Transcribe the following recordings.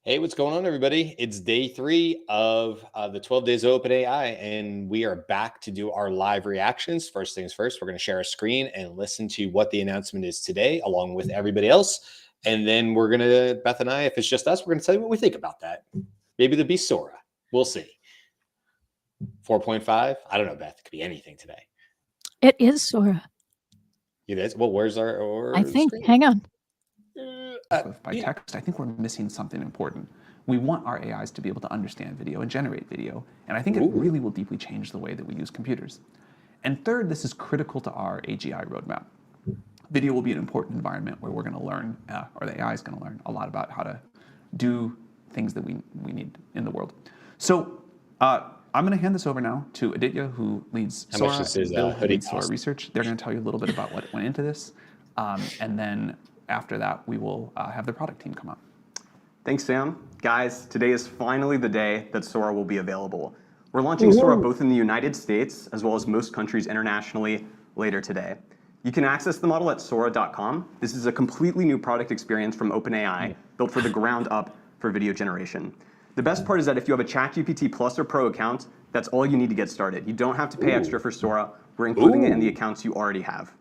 Hey, what's going on, everybody? It's day 3 of the 12 Days of OpenAI, and we are back to do our live reactions. First things first, we're going to share a screen and listen to what the announcement is today, along with everybody else. And then we're going to, Beth and I, if it's just us, we're going to tell you what we think about that. Maybe the be Sora. We'll see. 4.5? I don't know, Beth. It could be anything today. It is Sora. It is? Well, where's our I think. screen? Hang on. By text, I think we're missing something important. We want our AIs to be able to understand video and generate video, and I think it really will deeply change the way that we use computers. And third, this is critical to our AGI roadmap. Video will be an important environment where we're going to learn, or the AI is going to learn a lot about how to do things that we need in the world. So I'm going to hand this over now to Aditya, who leads Sora, and Bill, who leads Sora Research. They're going to tell you a little bit about what went into this, and then after that, we will have the product team come up. Thanks, Sam. Guys, today is finally the day that Sora will be available. We're launching Sora both in the United States as well as most countries internationally later today. You can access the model at Sora.com. This is a completely new product experience from OpenAI, built for the ground up for video generation. The best part is that if you have a ChatGPT Plus or Pro account, that's all you need to get started. You don't have to pay extra for Sora. We're including it in the accounts you already have.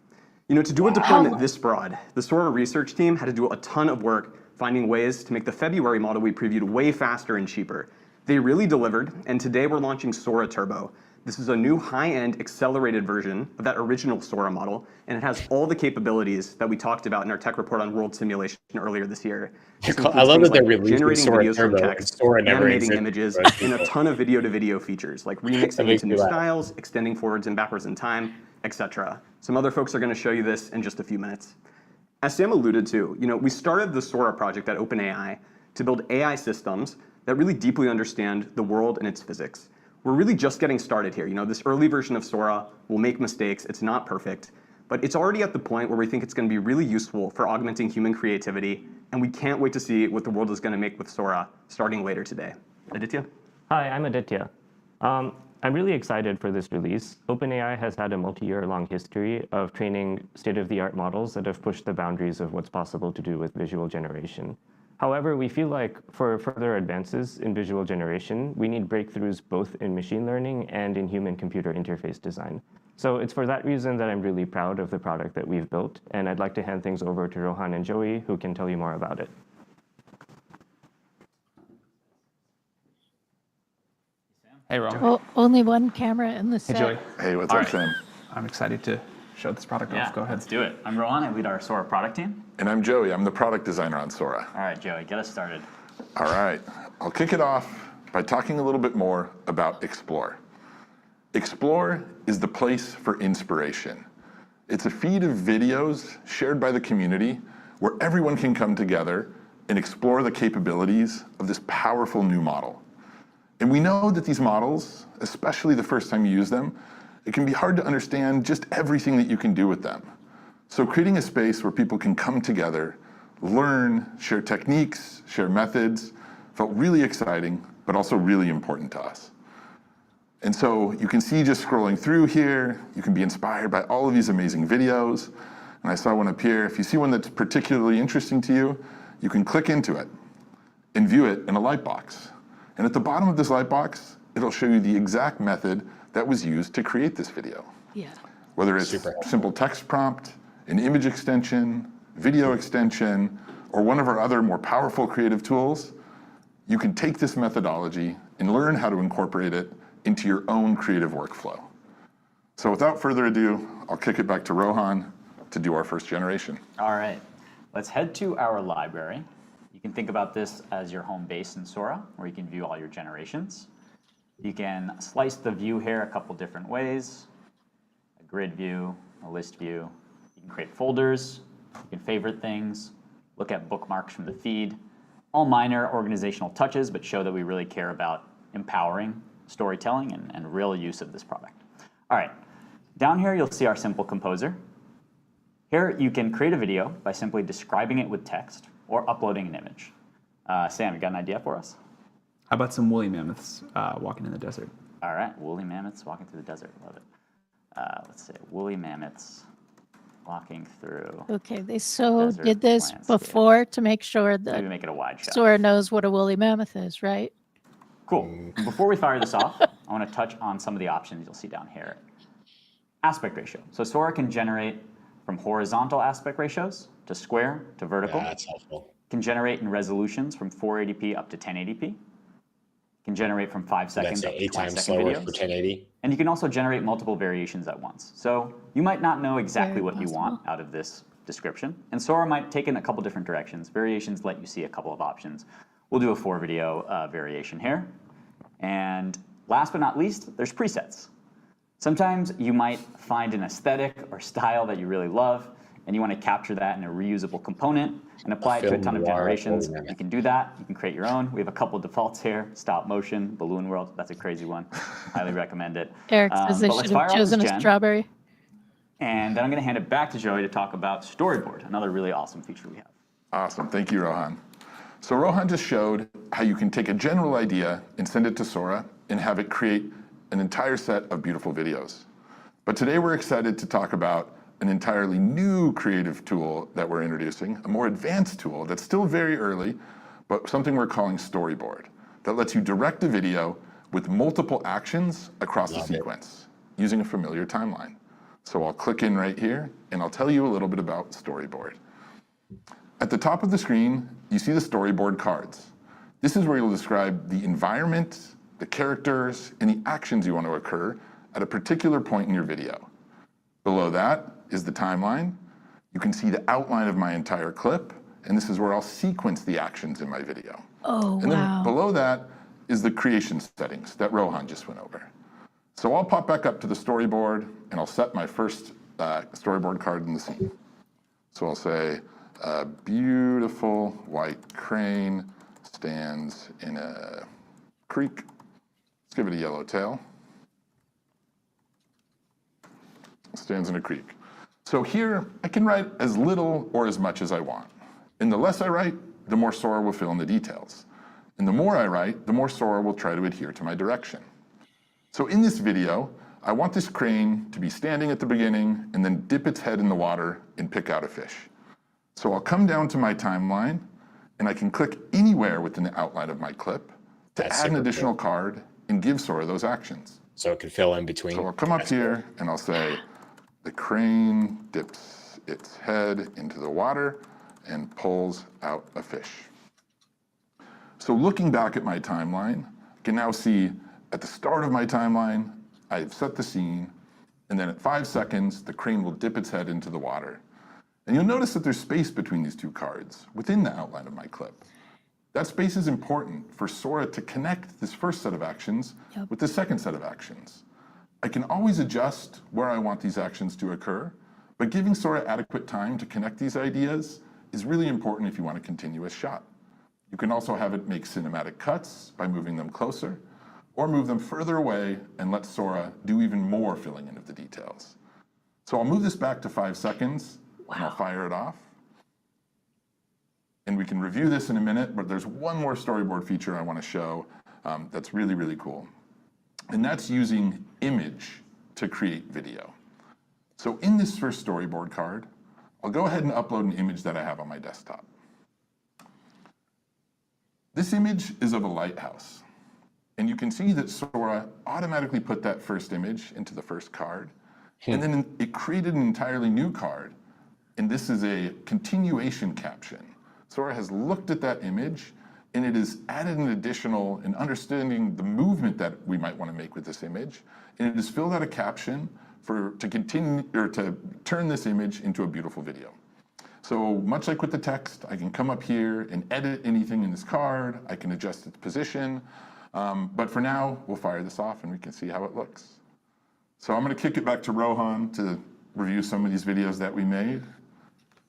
You know, to do a deployment this broad, the Sora research team had to do a ton of work finding ways to make the February model we previewed way faster and cheaper. They really delivered, and today we're launching Sora Turbo. This is a new high-end accelerated version of that original Sora model, and it has all the capabilities that we talked about in our tech report on World Simulation earlier this year. I love that they're releasing generating Sora videos Turbo from text, Sora never animating existed, images, right? and a ton of video-to-video features, like remixing into new styles, extending forwards and backwards in time, etc. Some other folks are going to show you this in just a few minutes. As Sam alluded to, we started the Sora project at OpenAI to build AI systems that really deeply understand the world and its physics. We're really just getting started here. This early version of Sora will make mistakes. It's not perfect, but it's already at the point where we think it's going to be really useful for augmenting human creativity, and we can't wait to see what the world is going to make with Sora starting later today. Aditya? Hi, I'm Aditya. I'm really excited for this release. OpenAI has had a multi-year-long history of training state-of-the-art models that have pushed the boundaries of what's possible to do with visual generation. However, we feel like for further advances in visual generation, we need breakthroughs both in machine learning and in human-computer interface design. So it's for that reason that I'm really proud of the product that we've built, and I'd like to hand things over to Rohan and Joey, who can tell you more about it. Hey, Rohan. Only one camera in the set. Hey, Joey. Hey, what's up, Sam? I'm excited to show this product off. Go ahead. Let's do it. I'm Rohan. I lead our Sora product team. And I'm Joey. I'm the product designer on Sora. All right, Joey, get us started. All right. I'll kick it off by talking a little bit more about Explore. Explore is the place for inspiration. It's a feed of videos shared by the community where everyone can come together and explore the capabilities of this powerful new model. And we know that these models, especially the first time you use them, it can be hard to understand just everything that you can do with them. So creating a space where people can come together, learn, share techniques, share methods, felt really exciting, but also really important to us. And so you can see just scrolling through here, you can be inspired by all of these amazing videos. And I saw one up here. If you see one that's particularly interesting to you, you can click into it and view it in a lightbox. And at the bottom of this lightbox, it'll show you the exact method that was used to create this video. Yeah. Whether it's simple text prompt, an image extension, video extension, or one of our other more powerful creative tools, you can take this methodology and learn how to incorporate it into your own creative workflow. So without further ado, I'll kick it back to Rohan to do our first generation. All right, let's head to our library. You can think about this as your home base in Sora, where you can view all your generations. You can slice the view here a couple different ways: a grid view, a list view. You can create folders, you can favorite things, look at bookmarks from the feed. All minor organizational touches, but show that we really care about empowering storytelling and real use of this product. All right, down here you'll see our simple composer. Here you can create a video by simply describing it with text or uploading an image. Sam, you got an idea for us? How about some woolly mammoths walking in the desert? All right, woolly mammoths walking through the desert. Love it. Let's say woolly mammoths walking through. Okay, they Desert did this landscape. before to make sure Maybe that make it a wide shot. Sora knows what a woolly mammoth is, right? Cool. Before we fire this off, I want to touch on some of the options you'll see down here. Aspect ratio. So Sora can generate from horizontal aspect ratios to square to vertical. Yeah, that's helpful. Can generate in resolutions from 480p up to 1080p. Can generate from 5 seconds That's up to 8 times 20-second slower videos. for 1080. And you can also generate multiple variations at once. So you might not know exactly Very what you want out of this description. And Sora might take in a couple different directions. Variations let you see a couple of options. We'll do a 4-video variation here. And last but not least, there's presets. Sometimes you might find an aesthetic or style that you really love, and you want to capture that in a reusable component and apply it to a ton of generations. You can do that. You can create your own. We have a couple defaults here: stop motion, balloon world. That's a crazy one. Highly recommend it. Eric says they But let's should have fire off this chosen a gen, strawberry. and then I'm going to hand it back to Joey to talk about storyboard, another really awesome feature we have. Awesome. Thank you, Rohan. So Rohan just showed how you can take a general idea and send it to Sora and have it create an entire set of beautiful videos. But today we're excited to talk about an entirely new creative tool that we're introducing, a more advanced tool that's still very early, but something we're calling storyboard, that lets you direct a video with multiple actions across a sequence using a familiar timeline. So I'll click in right here and I'll tell you a little bit about storyboard. At the top of the screen, you see the storyboard cards. This is where you'll describe the environment, the characters, and the actions you want to occur at a particular point in your video. Below that is the timeline. You can see the outline of my entire clip, and this is where I'll sequence the actions in my video. Oh, And then wow. below that is the creation settings that Rohan just went over. So I'll pop back up to the storyboard, and I'll set my first storyboard card in the scene. So I'll say, a beautiful white crane stands in a creek. Let's give it a yellow tail. Stands in a creek. So here, I can write as little or as much as I want. And the less I write, the more Sora will fill in the details. And the more I write, the more Sora will try to adhere to my direction. So in this video, I want this crane to be standing at the beginning and then dip its head in the water and pick out a fish. So I'll come down to my timeline, and I can click anywhere within the outline of my clip to add an additional card and give Sora those actions. So it can fill in between. So I'll come up here and I'll say, the crane dips its head into the water and pulls out a fish. So looking back at my timeline, I can now see at the start of my timeline, I've set the scene, and then at 5 seconds, the crane will dip its head into the water. And you'll notice that there's space between these two cards within the outline of my clip. That space is important for Sora to connect this first set of actions with the second set of actions. I can always adjust where I want these actions to occur, but giving Sora adequate time to connect these ideas is really important if you want a continuous shot. You can also have it make cinematic cuts by moving them closer, or move them further away and let Sora do even more filling in of the details. So I'll move this back to 5 seconds, and I'll fire it off. And we can review this in a minute, but there's one more storyboard feature I want to show that's really, really cool. And that's using image to create video. So in this first storyboard card, I'll go ahead and upload an image that I have on my desktop. This image is of a lighthouse. And you can see that Sora automatically put that first image into the first card. And then it created an entirely new card. And this is a continuation caption. Sora has looked at that image, and it has added an additional, in understanding the movement that we might want to make with this image, and it has filled out a caption to continue, or to turn this image into a beautiful video. So much like with the text, I can come up here and edit anything in this card. I can adjust its position. But for now, we'll fire this off and we can see how it looks. So I'm going to kick it back to Rohan to review some of these videos that we made.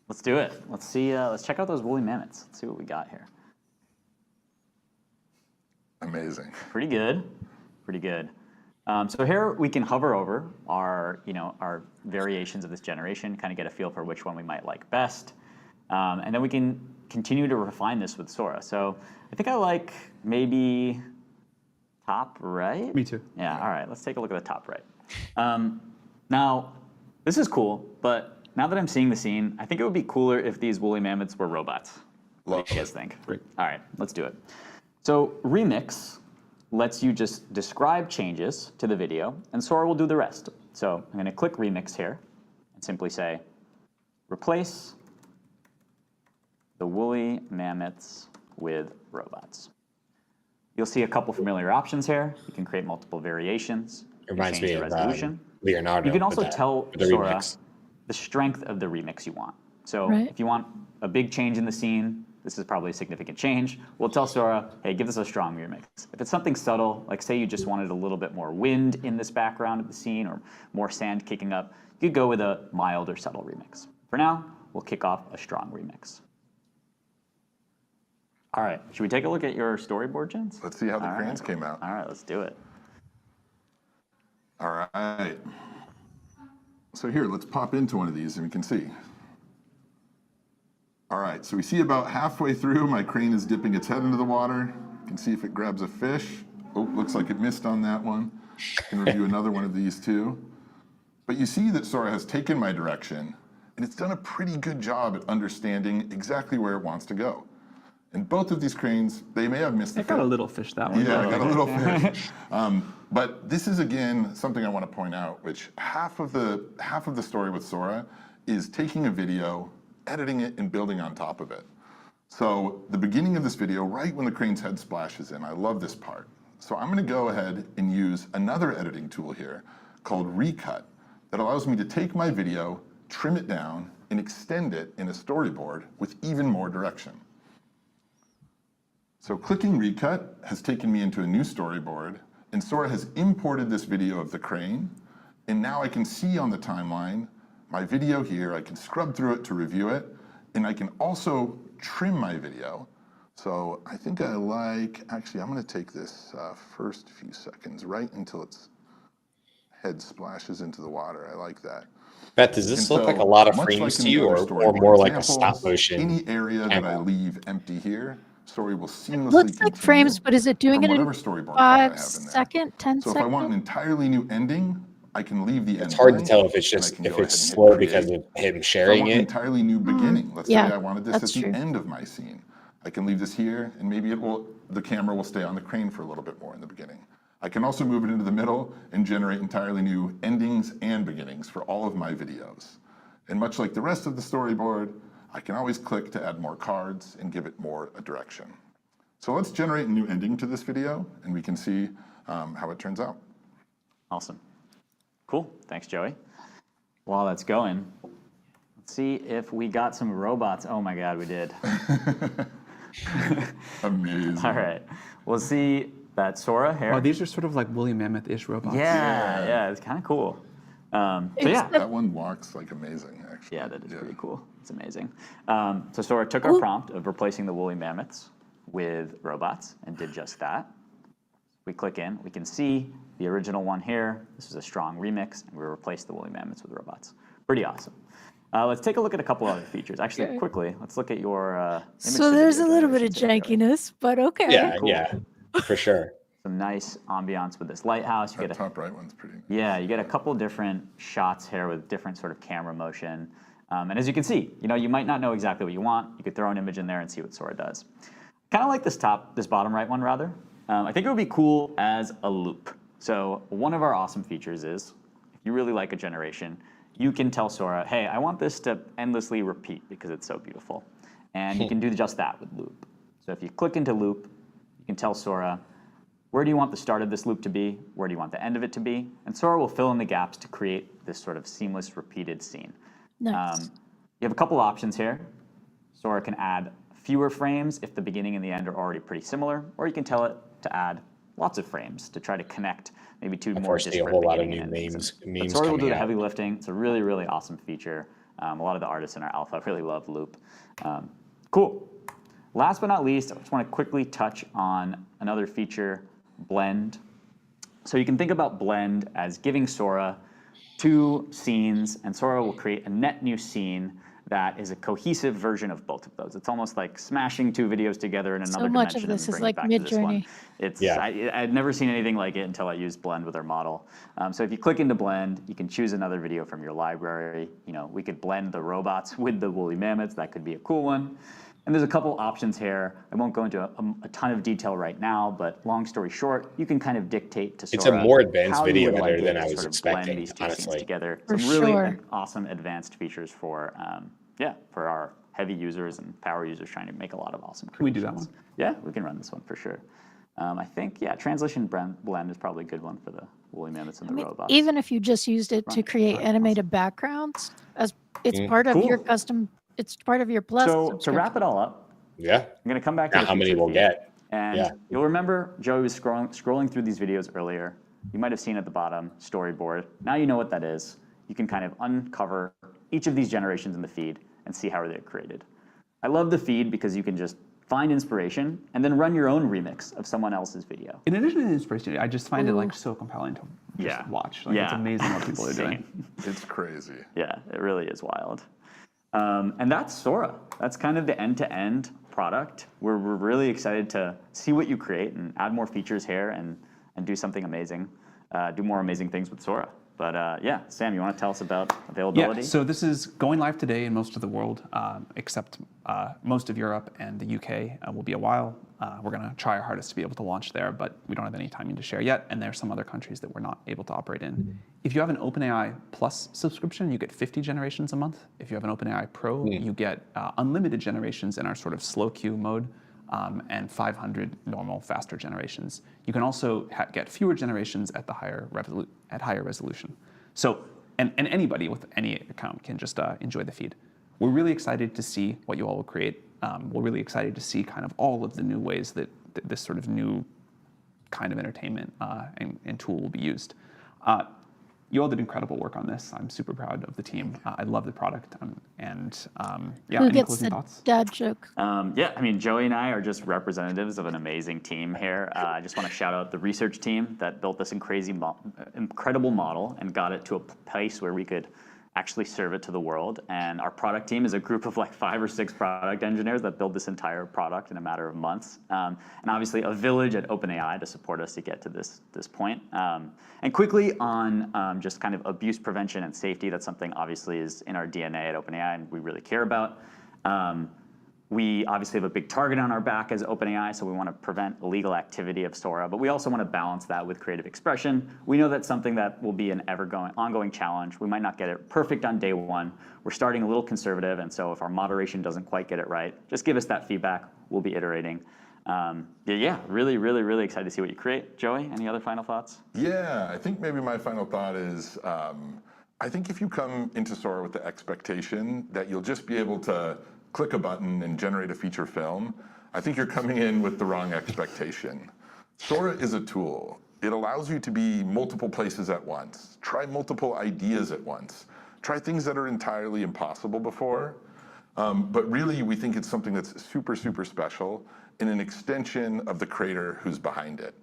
Let's do it. Let's see. Let's check out those woolly mammoths. Let's see what we got here. Amazing. Pretty good. Pretty good. So here we can hover over our variations of this generation, kind of get a feel for which one we might like best. And then we can continue to refine this with Sora. So I think I like maybe top right. Me too. Yeah, all right, let's take a look at the top right. Now, this is cool, but now that I'm seeing the scene, I think it would be cooler if these woolly mammoths were robots. What do you guys think? Great. All right, let's do it. So remix lets you just describe changes to the video, and Sora will do the rest. So I'm going to click remix here and simply say, replace the woolly mammoths with robots. You'll see a couple familiar options here. You can create multiple variations. It reminds me the of resolution. Leonardo. You can also with tell the Sora remix. the strength of the remix you want. So Right. if you want a big change in the scene, this is probably a significant change, we'll tell Sora, hey, give us a strong remix. If it's something subtle, like say you just wanted a little bit more wind in this background of the scene or more sand kicking up, you could go with a mild or subtle remix. For now, we'll kick off a strong remix. All right, should we take a look at your storyboard, Jens? Let's see how the All cranes right. came out. All right, let's do it. All right. So here, let's pop into one of these and we can see. All right, so we see about halfway through, my crane is dipping its head into the water. You can see if it grabs a fish. Oh, looks like it missed on that one. I can review another one of these too. But you see that Sora has taken my direction, and it's done a pretty good job at understanding exactly where it wants to go. And both of these cranes, they may have missed the It got a fish. little fish, that one. Yeah, I got a little fish. But this is, again, something I want to point out, which half of the story with Sora is taking a video, editing it, and building on top of it. So the beginning of this video, right when the crane's head splashes in, I love this part. So I'm going to go ahead and use another editing tool here called Recut that allows me to take my video, trim it down, and extend it in a storyboard with even more direction. So clicking Recut has taken me into a new storyboard, and Sora has imported this video of the crane, and now I can see on the timeline my video here. I can scrub through it to review it, and I can also trim my video. So I think I like, actually I'm gonna take this first few seconds right until its head splashes into the water. I like that. Beth, does this And look so, like a lot of much frames like to in the you, other or storyboard more like a examples, stop motion? Any area that I camera? leave empty here, Sora will seamlessly Looks like continue frames, but is it doing from it in whatever storyboard file I have in 5 there. second, 10 So if I want an second? entirely new ending, I can leave the end. It's hard to blank, tell if it's and I just can go if ahead it's and hit slow because create. of him If I sharing want an it. entirely new beginning, let's yeah, say I wanted this at that's the true. end of my scene. I can leave this here, and maybe the camera will stay on the crane for a little bit more in the beginning. I can also move it into the middle and generate entirely new endings and beginnings for all of my videos. And much like the rest of the storyboard, I can always click to add more cards and give it more a direction. So let's generate a new ending to this video, and we can see how it turns out. Awesome. Cool. Thanks, Joey. While that's going, let's see if we got some robots. Oh my God, we did. Amazing. All right. We'll see that Sora here. Oh, these are sort of like woolly mammoth-ish robots. yeah, it's kind of cool. So yeah, That one walks like amazing, actually. yeah, that is pretty cool. It's amazing. So Sora took our prompt of replacing the woolly mammoths with robots and did just that. We click in, we can see the original one here. This is a strong remix, and we replaced the woolly mammoths with robots. Pretty awesome. Let's take a look at a couple other features. Actually, quickly, let's look at your image So to there's a video little bit of generation today. jankiness, but okay. Yeah, Cool. yeah, for sure. Some nice ambiance with this lighthouse. You That get a top right one's pretty nice. Yeah, you get a couple different shots here with different sort of camera motion. And as you can see, you might not know exactly what you want. You could throw an image in there and see what Sora does. Kind of like this bottom right one rather. I think it would be cool as a loop. So one of our awesome features is, if you really like a generation, you can tell Sora, hey, I want this to endlessly repeat because it's so beautiful. And you can do just that with loop. So if you click into loop, you can tell Sora, where do you want the start of this loop to be? Where do you want the end of it to be? And Sora will fill in the gaps to create this sort of seamless, repeated scene. Nice. You have a couple options here. Sora can add fewer frames if the beginning and the end are already pretty similar, or you can tell it to add lots of frames to try to connect maybe two more Unfortunately, a disparate whole lot of beginning new and endings. memes But Sora will do coming the out. heavy lifting. It's a really, really awesome feature. A lot of the artists in our alpha really love Loop. Cool. Last but not least, I just want to quickly touch on another feature, Blend. So you can think about Blend as giving Sora two scenes, and Sora will create a net new scene that is a cohesive version of both of those. It's almost like smashing two videos together in another So much dimension of this and is bringing it like back to this one. Mid-Journey. It's Yeah. I'd never seen anything like it until I used Blend with our model. So if you click into Blend, you can choose another video from your library. You know, we could blend the robots with the woolly mammoths. That could be a cool one. And there's a couple options here. I won't go into a ton of detail right now, but long story short, you can kind of dictate to Sora It's a more advanced how you video would editor like than it I to was sort of expecting, blend these two scenes honestly. together. For Some really sure. awesome advanced features for for our heavy users and power users trying to make a lot of awesome creations. Can we do that one? Yeah, we can run this one for sure. I think, translation blend is probably a good one for the woolly mammoths and the robots. Even if you just used it to create animated backgrounds, as it's part of your custom, it's part of your Plus So to subscription. wrap it all up, Yeah. I'm going to come back to Now the how many feature we'll feed. get. And Yeah. you'll remember Joey was scrolling through these videos earlier. You might have seen at the bottom, storyboard. Now you know what that is. You can kind of uncover each of these generations in the feed and see how they're created. I love the feed because you can just find inspiration and then run your own remix of someone else's video. In addition to the inspiration, I just find it like so compelling to just watch. Like, it's amazing what people are doing. It's crazy. Yeah, it really is wild. And that's Sora. That's kind of the end-to-end product. We're really excited to see what you create and add more features here and do something amazing, do more amazing things with Sora. But Sam, you want to tell us about availability? Yeah, so this is going live today in most of the world, except most of Europe and the UK. Will be a while. We're going to try our hardest to be able to launch there, but we don't have any timing to share yet. And there are some other countries that we're not able to operate in. If you have an OpenAI Plus subscription, you get 50 generations a month. If you have an OpenAI Pro, you get unlimited generations in our sort of slow queue mode. And 500 normal, faster generations. You can also get fewer generations at the higher resolution. So, and anybody with any account can just enjoy the feed. We're really excited to see what you all will create. We're really excited to see kind of all of the new ways that this sort of new kind of entertainment and tool will be used. You all did incredible work on this. I'm super proud of the team. I love the product. Who any gets closing the thoughts? dad joke? I mean, Joey and I are just representatives of an amazing team here. I just want to shout out the research team that built this incredible model and got it to a place where we could actually serve it to the world. And our product team is a group of like 5 or 6 product engineers that build this entire product in a matter of months. And obviously a village at OpenAI to support us to get to this point. And quickly on just kind of abuse prevention and safety, that's something obviously is in our DNA at OpenAI and we really care about. We obviously have a big target on our back as OpenAI, so we want to prevent illegal activity of Sora, but we also want to balance that with creative expression. We know that's something that will be an ongoing challenge. We might not get it perfect on day one. We're starting a little conservative, and so if our moderation doesn't quite get it right, just give us that feedback. We'll be iterating. Really, really, really excited to see what you create. Joey, any other final thoughts? Yeah, I think maybe my final thought is, I think if you come into Sora with the expectation that you'll just be able to click a button and generate a feature film, I think you're coming in with the wrong expectation. Sora is a tool. It allows you to be multiple places at once, try multiple ideas at once, try things that are entirely impossible before. But really, we think it's something that's super, super special and an extension of the creator who's behind it.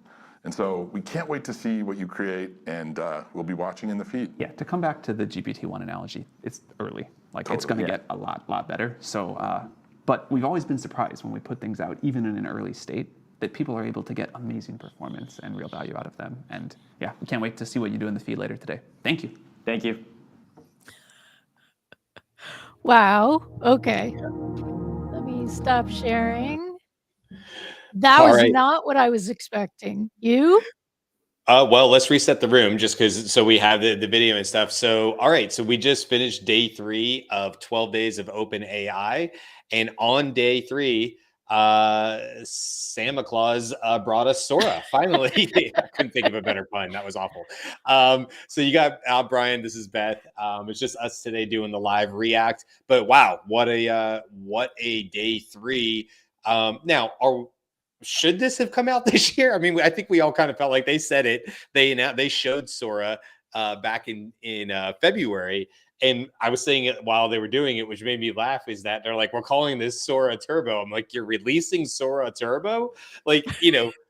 And so we can't wait to see what you create, and we'll be watching in the feed. Yeah, to come back to the GPT-1 analogy, it's early. Like, it's going to get a lot better. So, but we've always been surprised when we put things out, even in an early state, that people are able to get amazing performance and real value out of them. And yeah, we can't wait to see what you do in the feed later today. Thank you. Thank you. Wow. Okay. Let me stop sharing. That All was right. not what I was expecting. You? Well, let's reset the room just because so we have the video and stuff. So, all right. So we just finished day 3 of 12 days of OpenAI. And on day 3, Santa Claus brought us Sora. Finally, I couldn't think of a better pun. That was awful. So you got Brian. This is Beth. It's just us today doing the live react. But wow, what a day 3. Now, should this have come out this year? I mean, I think we all kind of felt like they said it. They showed Sora back in February, And I was saying it while they were doing it, which made me laugh, is that they're like, we're calling this Sora Turbo. I'm like, you're releasing Sora Turbo? Like,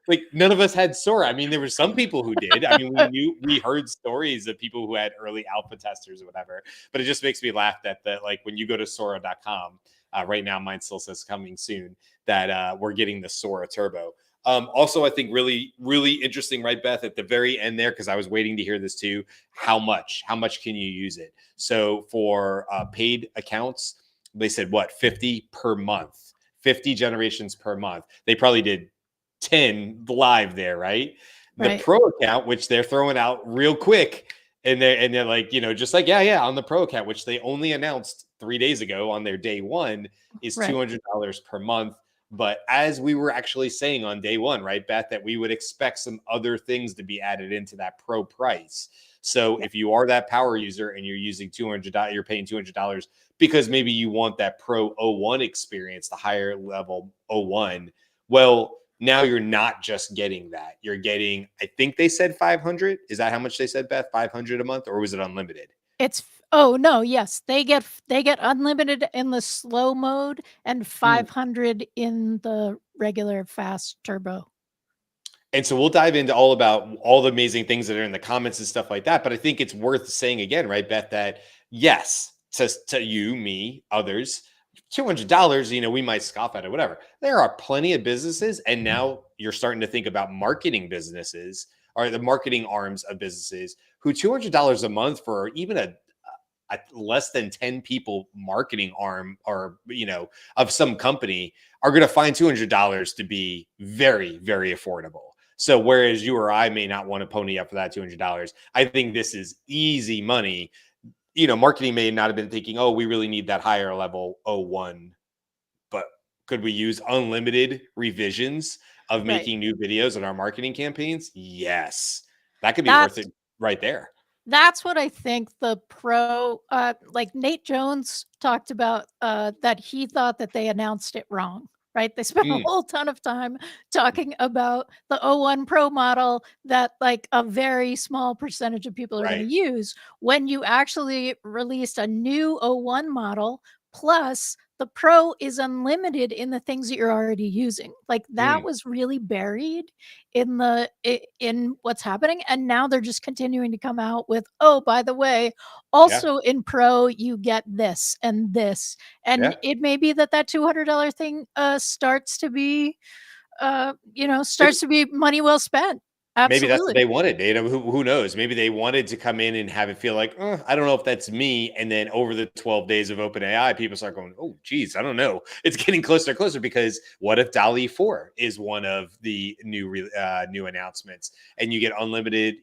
like none of us had Sora. I mean, there were some people who did. I mean, we heard stories of people who had early alpha testers or whatever, but it just makes me laugh that like when you go to Sora.com, right now, mine still says coming soon, that we're getting the Sora Turbo. Also, I think really, really interesting, right, Beth, at the very end there, because I was waiting to hear this too. How much can you use it? So for paid accounts, they said what, 50 per month, 50 generations per month. They probably did 10 live there, right? The pro account, which they're throwing out real quick, and they're like, just like yeah, on the pro account, which they only announced 3 days ago on their day one, is $200 per month. But as we were actually saying on day one, right, Beth, that we would expect some other things to be added into that pro price. So if you are that power user and you're using $200, you're paying $200 because maybe you want that pro 01 experience, the higher level 01. Well, now you're not just getting that. You're getting, I think they said 500. Is that how much they said, Beth? 500 a month, or was it unlimited? Yes, they get unlimited in the slow mode and 500 in the regular fast turbo. And so we'll dive into all about all the amazing things that are in the comments and stuff like that. But I think it's worth saying again, right, Beth, that yes, to you, me, others, $200, we might scoff at it, whatever. There are plenty of businesses, and now you're starting to think about marketing businesses or the marketing arms of businesses who $200 a month for even a less than 10 people marketing arm or of some company are going to find $200 to be very, very affordable. So whereas you or I may not want to pony up for that $200, I think this is easy money. Marketing may not have been thinking, oh, we really need that higher level 01, but could we use unlimited revisions of making new videos in our marketing campaigns? Yes, that could be worth it right there. That's what I think the pro, like Nate Jones talked about, that he thought that they announced it wrong, right? They spent a whole ton of time talking about the 01 Pro model that like a very small percentage of people are going to use. When you actually released a new 01 model, plus the Pro is unlimited in the things that you're already using. Like that was really buried in what's happening. And now they're just continuing to come out with, oh, by the way, also in Pro, you get this and this. And it may be that $200 thing starts to be, to be money well spent. Absolutely. Maybe that's what they wanted. Who knows? Maybe they wanted to come in and have it feel like, I don't know if that's me. And then over the 12 days of OpenAI, people start going, oh, geez, I don't know. It's getting closer and closer, because what if DALL-E 4 is one of the new announcements, and you get unlimited,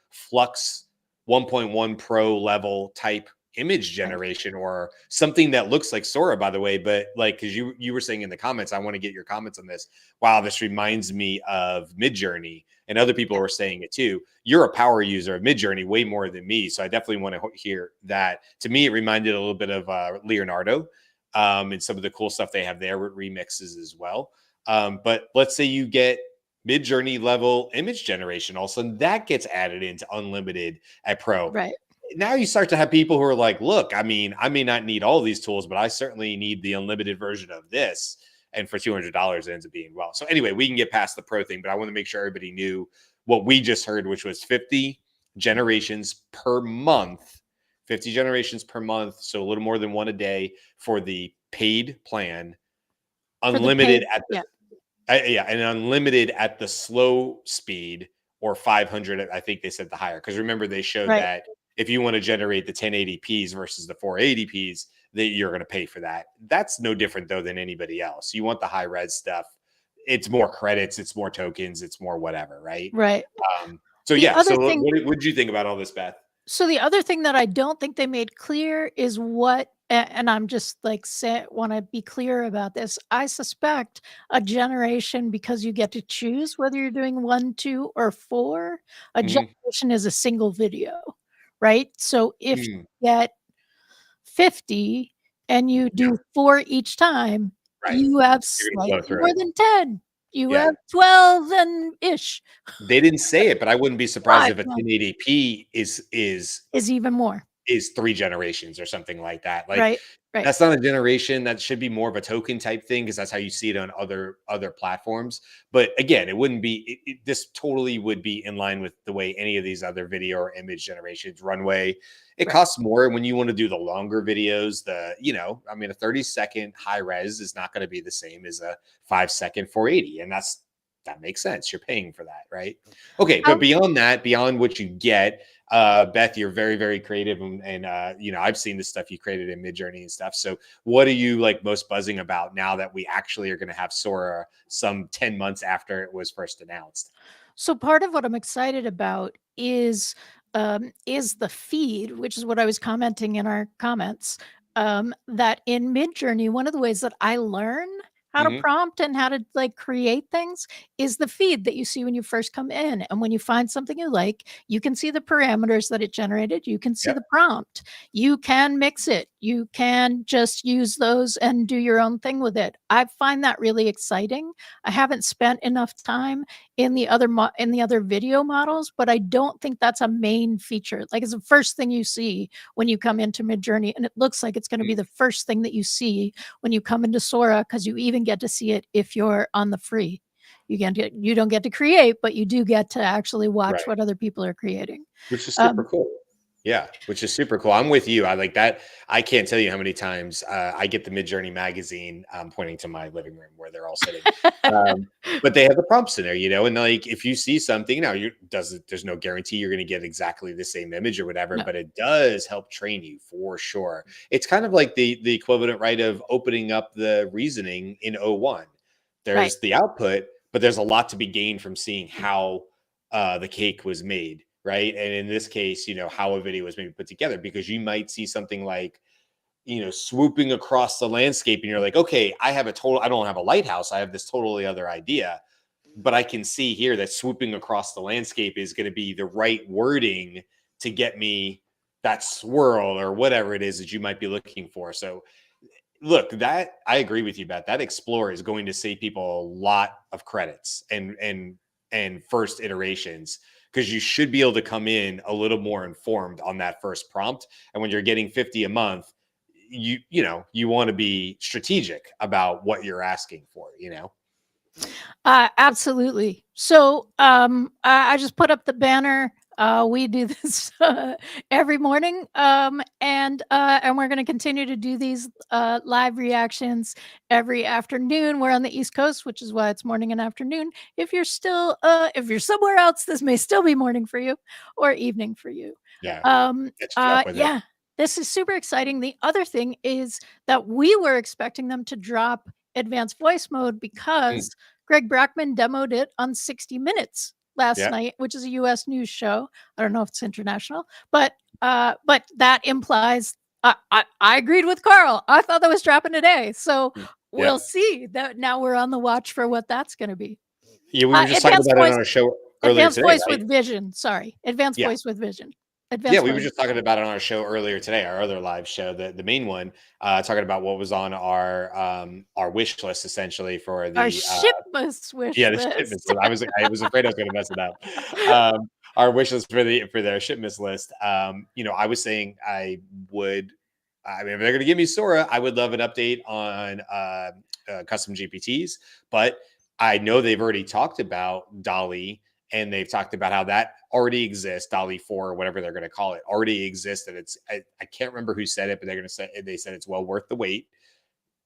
Flux 1.1 Pro level type image generation, or something that looks like Sora, by the way. But like, because you were saying in the comments, I want to get your comments on this. Wow, this reminds me of Midjourney, and other people were saying it too. You're a power user of Midjourney way more than me, so I definitely want to hear that. To me, it reminded a little bit of Leonardo, and some of the cool stuff they have there with remixes as well. But let's say you get Midjourney level image generation, all of a sudden that gets added into unlimited at Pro. Right. Now you start to have people who are like, look, I mean, I may not need all these tools, but I certainly need the unlimited version of this. And for $200, it ends up being well. So anyway, we can get past the Pro thing, but I want to make sure everybody knew what we just heard, which was 50 generations per month, 50 generations per month. So a little more than one a day for the paid plan, unlimited and unlimited at the slow speed, or 500. I think they said the higher, because remember they showed that if you want to generate the 1080p's versus the 480p's, that you're going to pay for that. That's no different though than anybody else. You want the high res stuff. It's more credits, it's more tokens, it's more whatever, right? Right. So what did you think about all this, Beth? So the other thing that I don't think they made clear is what, and I'm just like want to be clear about this. I suspect a generation, because you get to choose whether you're doing 1, 2, or 4. A generation is a single video, right? So if you get 50 and you do 4 each time, you have slightly more than 10. You have 12 and ish. They didn't say it, but I wouldn't be surprised if a 1080p is even more. is 3 generations or something like that. Like, Right. that's not a generation. That should be more of a token type thing, because that's how you see it on other platforms. But again, it wouldn't be. This totally would be in line with the way any of these other video or image generations runway. It costs more when you want to do the longer videos. I mean, a 30-second high res is not going to be the same as a 5-second 480, and that makes sense. You're paying for that, right? Okay, but beyond that, beyond what you get, Beth, you're very, very creative, and I've seen the stuff you created in Midjourney and stuff. So what are you like most buzzing about now that we actually are going to have Sora some 10 months after it was first announced? So part of what I'm excited about is the feed, which is what I was commenting in our comments. That in Midjourney, one of the ways that I learn how to prompt and how to like create things is the feed that you see when you first come in. And when you find something you like, you can see the parameters that it generated. You can see the prompt. You can mix it. You can just use those and do your own thing with it. I find that really exciting. I haven't spent enough time in the other video models, but I don't think that's a main feature. Like, it's the first thing you see when you come into Midjourney, and it looks like it's going to be the first thing that you see when you come into Sora, because you even get to see it if you're on the free. You don't get to create, but you do get to actually watch what other people are creating, which is super cool. Yeah, which is super cool. I'm with you. I like that. I can't tell you how many times I get the Midjourney magazine, pointing to my living room where they're all sitting. But they have the prompts in there, and like, if you see something now, there's no guarantee you're going to get exactly the same image or whatever, but it does help train you for sure. It's kind of like the equivalent, right, of opening up the reasoning in O1. There's the output, but there's a lot to be gained from seeing how the cake was made. Right. And in this case, how a video was maybe put together, because you might see something like, swooping across the landscape, and you're like, okay, I don't have a lighthouse. I have this totally other idea, but I can see here that swooping across the landscape is going to be the right wording to get me that swirl or whatever it is that you might be looking for. So look, that I agree with you, Beth. That Explore is going to save people a lot of credits and first iterations, because you should be able to come in a little more informed on that first prompt. And when you're getting 50 a month, you want to be strategic about what you're asking for, Absolutely. So I just put up the banner. We do this every morning, and we're going to continue to do these live reactions every afternoon. We're on the East Coast, which is why it's morning and afternoon. If you're somewhere else, this may still be morning for you or evening for you. Yeah. This is super exciting. The other thing is that we were expecting them to drop advanced voice mode because Greg Brackman demoed it on 60 Minutes last night, which is a US news show. I don't know if it's international, but that implies I agreed with Carl. I thought that was dropping today. So we'll see. That now we're on the watch for what that's going to be. Yeah, we were just talking about it on our show earlier today. Advanced voice with vision. Sorry. Advanced voice with vision. We were just talking about it on our show earlier today, our other live show, the main one, talking about what was on our wish list, essentially, for the Shipmas wish list. Yeah, the Shipmas list. I was afraid I was going to mess it up. Our wish list for their Shipmas list. I was saying if they're going to give me Sora, I would love an update on custom GPTs. But I know they've already talked about DALL-E, and they've talked about how that already exists. DALL-E 4, or whatever they're going to call it, already exists. And I can't remember who said it, but they said it's well worth the wait.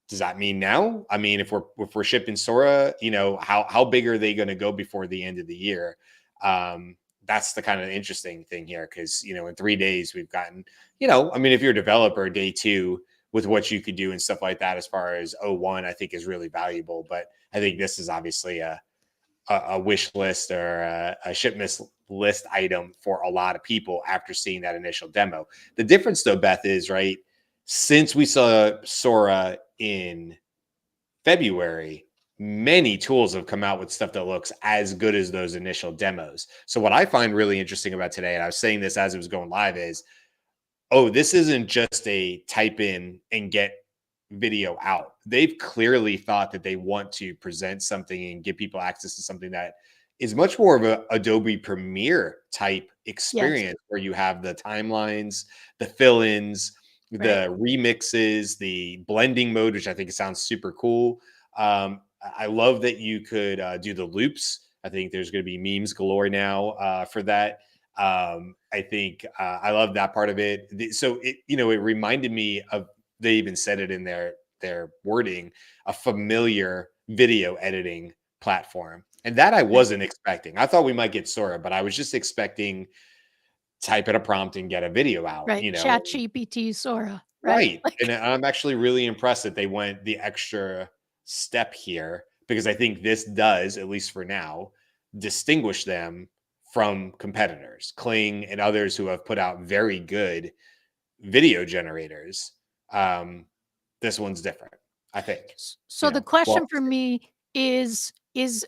Does that mean now? I mean, if we're shipping Sora, how big are they going to go before the end of the year? That's the kind of interesting thing here, because, in 3 days we've gotten, if you're a developer, day 2 with what you could do and stuff like that, as far as O1, I think is really valuable. But I think this is obviously a wish list or a Shipmas list item for a lot of people after seeing that initial demo. The difference, though, Beth, is right, since we saw Sora in February, many tools have come out with stuff that looks as good as those initial demos. So what I find really interesting about today, and I was saying this as it was going live, is, this isn't just a type in and get video out. They've clearly thought that they want to present something and give people access to something that is much more of a Adobe Premiere type experience where you have the timelines, the fill-ins, the remixes, the blending mode, which I think sounds super cool. I love that you could do the loops. I think there's going to be memes galore now for that. I think I love that part of it. So it, you know, it reminded me of, they even said it in their wording, a familiar video editing platform. And that I wasn't expecting. I thought we might get Sora, but I was just expecting type in a prompt and get a video out, Right. you know. ChatGPT Sora. Right. Like, And I'm actually really impressed that they went the extra step here, because I think this does, at least for now, distinguish them from competitors, Kling and others who have put out very good video generators. This one's different, I think. so the question for me is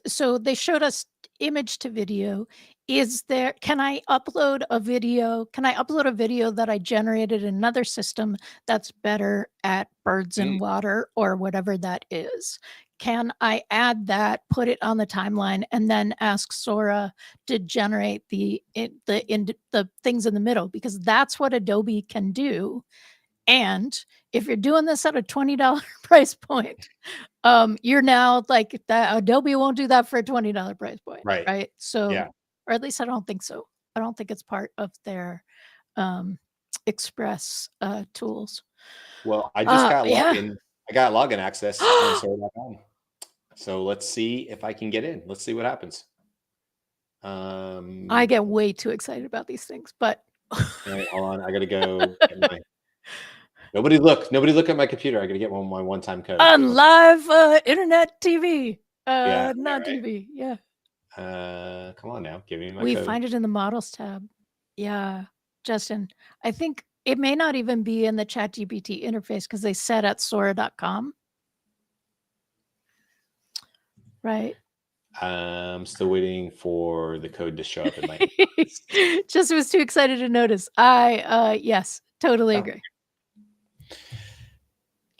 so they showed us image to video. Can I upload a video? Can I upload a video that I generated in another system that's better at birds in water or whatever that is? Can I add that, put it on the timeline, and then ask Sora to generate the things in the middle? Because that's what Adobe can do. And if you're doing this at a $20 price point, you're now like that. Adobe won't do that for a $20 price point, right? So, or at least I don't think so. I don't think it's part of their Express tools. Well, I just got login. I got login access on Sora.com. So let's see if I can get in. Let's see what happens. I get way too excited about these things, but right, hold on. I gotta go. Nobody look at my computer. I gotta get my one-time code. On live internet TV. Yeah, not right. TV. Yeah. Come on now. Give me my We code. find it in the models tab. Yeah. Justin, I think it may not even be in the ChatGPT interface because they said at Sora.com. Right. I'm still waiting for the code to show up in my Just was too excited to notice. Yes, totally agree.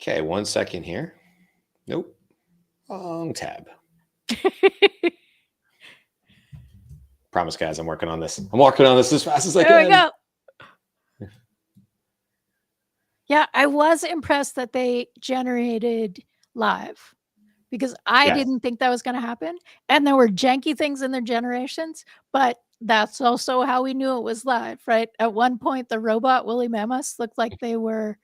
Okay, 1 second here. Nope. Wrong tab. Promise, guys, I'm working on this. I'm working on this as fast as I can. There we go. Yeah, I was impressed that they generated live because I didn't think that was going to happen. And there were janky things in their generations, but that's also how we knew it was live, right? At one point, the robot Woolly mammoths looked like they were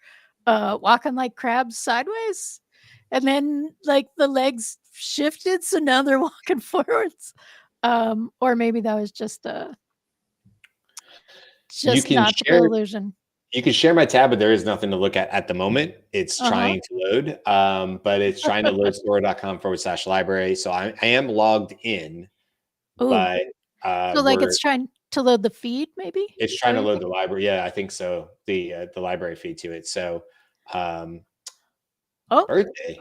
walking like crabs sideways. And then like the legs shifted, so now they're walking forwards. Or maybe that was just not the illusion. You can share my tab, but there is nothing to look at the moment. It's trying to load, but it's trying to load Sora.com/library. So I am logged in, but so like it's trying to load the feed, maybe? It's trying to load the library. Yeah, I think so. The library feed to it. So birthday.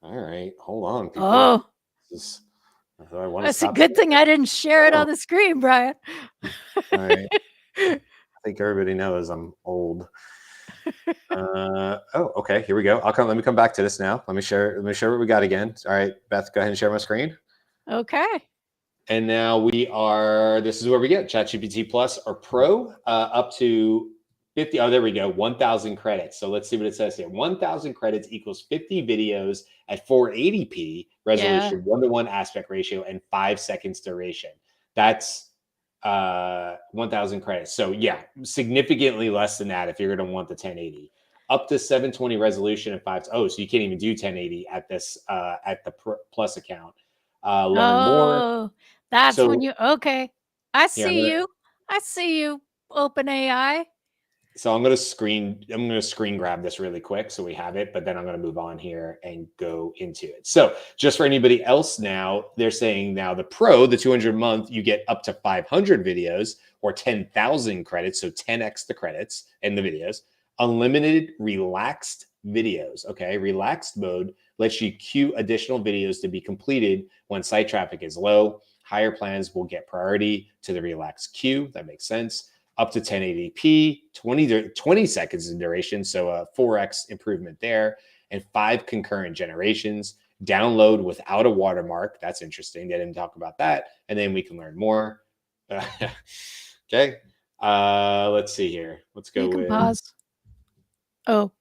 All right, hold on. People. That's a good thing I didn't share it on the screen, Brian. All right. I think everybody knows I'm old. Okay. Here we go. Let me come back to this now. Let me share what we got again. All right, Beth, go ahead and share my screen. Okay. And now this is where we get ChatGPT Plus or Pro up to 50. Oh, there we go. 1,000 credits. So let's see what it says here. 1,000 credits equals 50 videos at 480p resolution, 1:1 aspect ratio, and 5 seconds duration. That's 1,000 credits. So yeah, significantly less than that if you're going to want the 1080. Up to 720 resolution and 5. So you can't even do 1080 at this at the Plus account. Learn more. That's when you I see you. I see you, OpenAI. So I'm going to screen grab this really quick so we have it, but then I'm going to move on here and go into it. So just for anybody else now, they're saying now the Pro, the 200 a month, you get up to 500 videos or 10,000 credits. So 10x the credits and the videos. Unlimited relaxed videos. Okay. Relaxed mode lets you queue additional videos to be completed when site traffic is low. Higher plans will get priority to the relaxed queue. That makes sense. Up to 1080p, 20 seconds in duration, so a 4x improvement there, and 5 concurrent generations. download without a watermark. That's interesting. They didn't talk about that. And then we can learn more. Okay. Let's see here. Let's go with pause. Oh,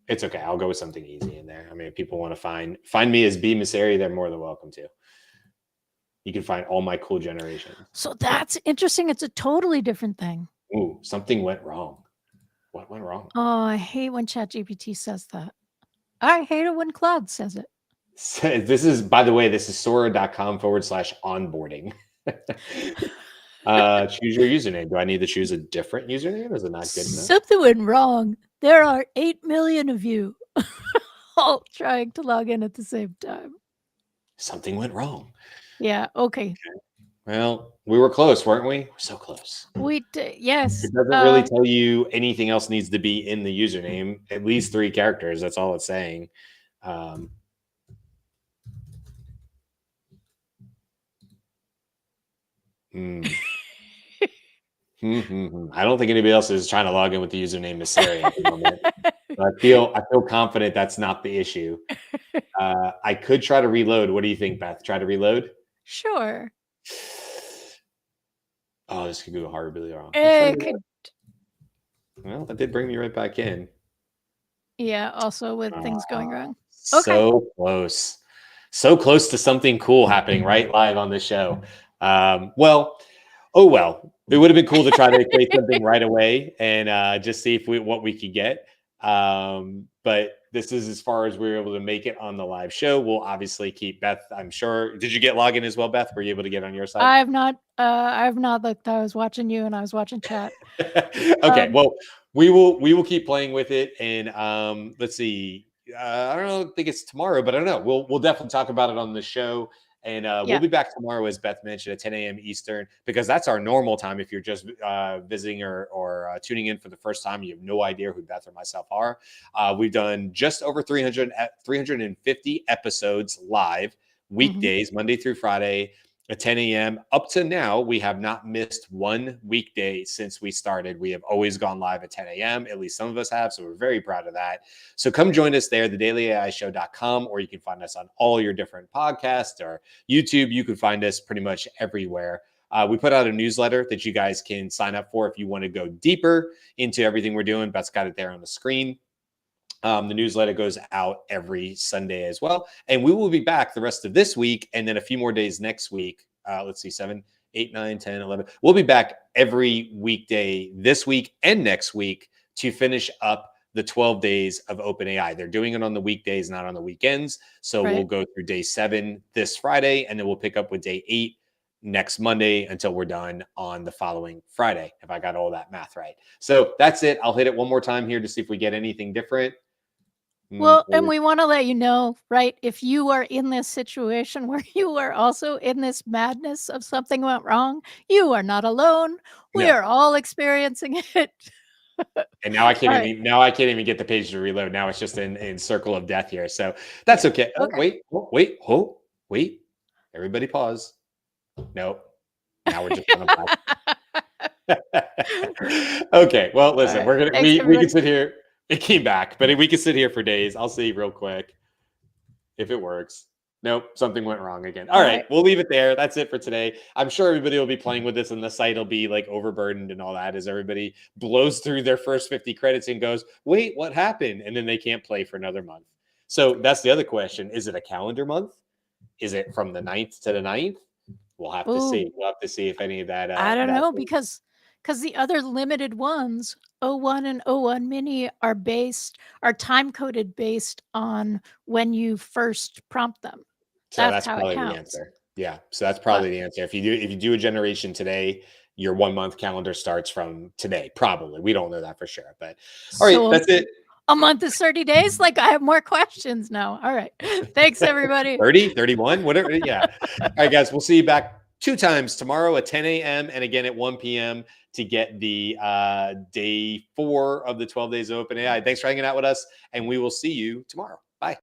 it's okay. I'll go with something easy in there. I mean, if people want to find me as B Maucere, they're more than welcome to. You can find all my cool generations. So that's interesting. It's a totally different thing. Ooh, something went wrong. What went wrong? Oh, I hate when ChatGPT says that. I hate it when Claude says it. This is, by the way, this is Sora.com/onboarding. Choose your username. Do I need to choose a different username? Is it not good enough? Something went wrong. There are 8 million of you all trying to log in at the same time. Something went wrong. Yeah. Okay. Well, we were close, weren't we? We're so close. We did. Yes. It doesn't really tell you anything else needs to be in the username. At least 3 characters. That's all it's saying. I don't think anybody else is trying to log in with the username Maucere at the moment. I feel confident that's not the issue. I could try to reload. What do you think, Beth? Try to reload? Sure. Oh, this could go horribly wrong. Well, that did bring me right back in. Yeah, also with things going wrong. So close. So close to something cool happening right live on the show. Well. It would have been cool to try to create something right away and just see what we could get. But this is as far as we were able to make it on the live show. We'll obviously keep Beth, I'm sure. Did you get login as well, Beth? Were you able to get on your side? I have not looked. I was watching you and I was watching chat. Okay, well, we will keep playing with it. And let's see. I don't think it's tomorrow, but I don't know. We'll definitely talk about it on the show. And we'll be back tomorrow, as Beth mentioned, at 10 a.m. Eastern, because that's our normal time. If you're just visiting or tuning in for the first time, you have no idea who Beth or myself are. We've done just over 350 episodes live, weekdays, Monday through Friday at 10 a.m. Up to now, we have not missed one weekday since we started. We have always gone live at 10 a.m. At least some of us have, so we're very proud of that. So come join us there, thedailyAIshow.com, or you can find us on all your different podcasts or YouTube. You can find us pretty much everywhere. We put out a newsletter that you guys can sign up for if you want to go deeper into everything we're doing. Beth's got it there on the screen. The newsletter goes out every Sunday as well. And we will be back the rest of this week and then a few more days next week. Let's see, 7, 8, 9, 10, 11. We'll be back every weekday this week and next week to finish up the 12 days of OpenAI. They're doing it on the weekdays, not on the weekends. So we'll go through day 7 this Friday, and then we'll pick up with day 8 next Monday until we're done on the following Friday, if I got all that math right. So that's it. I'll hit it one more time here to see if we get anything different. Well, and we want to let you know, right? If you are in this situation where you are also in this madness of something went wrong, you are not alone. We are all experiencing it. And now I can't even get the page to reload. Now it's just in circle of death here. So that's okay. Oh, wait. Everybody pause. Nope. Now we're just on a Okay. Well, listen, we can sit here. It came back, but we could sit here for days. I'll see real quick if it works. Nope, something went wrong again. All right, we'll leave it there. That's it for today. I'm sure everybody will be playing with this and the site will be like overburdened and all that as everybody blows through their first 50 credits and goes, wait, what happened? And then they can't play for another month. So that's the other question. Is it a calendar month? Is it from the 9th to the 9th? We'll have to see. We'll have to see if any of that. I don't know, because the other limited ones, O1 and O1 Mini, are time coded based on when you first prompt them. So that's probably the answer. Yeah. So that's probably the answer. If you do a generation today, your 1 month calendar starts from today. Probably. We don't know that for sure. But all right, that's it. A month is 30 days. Like, I have more questions now. All right. Thanks, everybody. 30, 31, whatever. Yeah. All right, guys. We'll see you back 2 times tomorrow at 10 a.m. and again at 1 p.m. to get the day 4 of the 12 days of OpenAI. Thanks for hanging out with us, and we will see you tomorrow. Bye.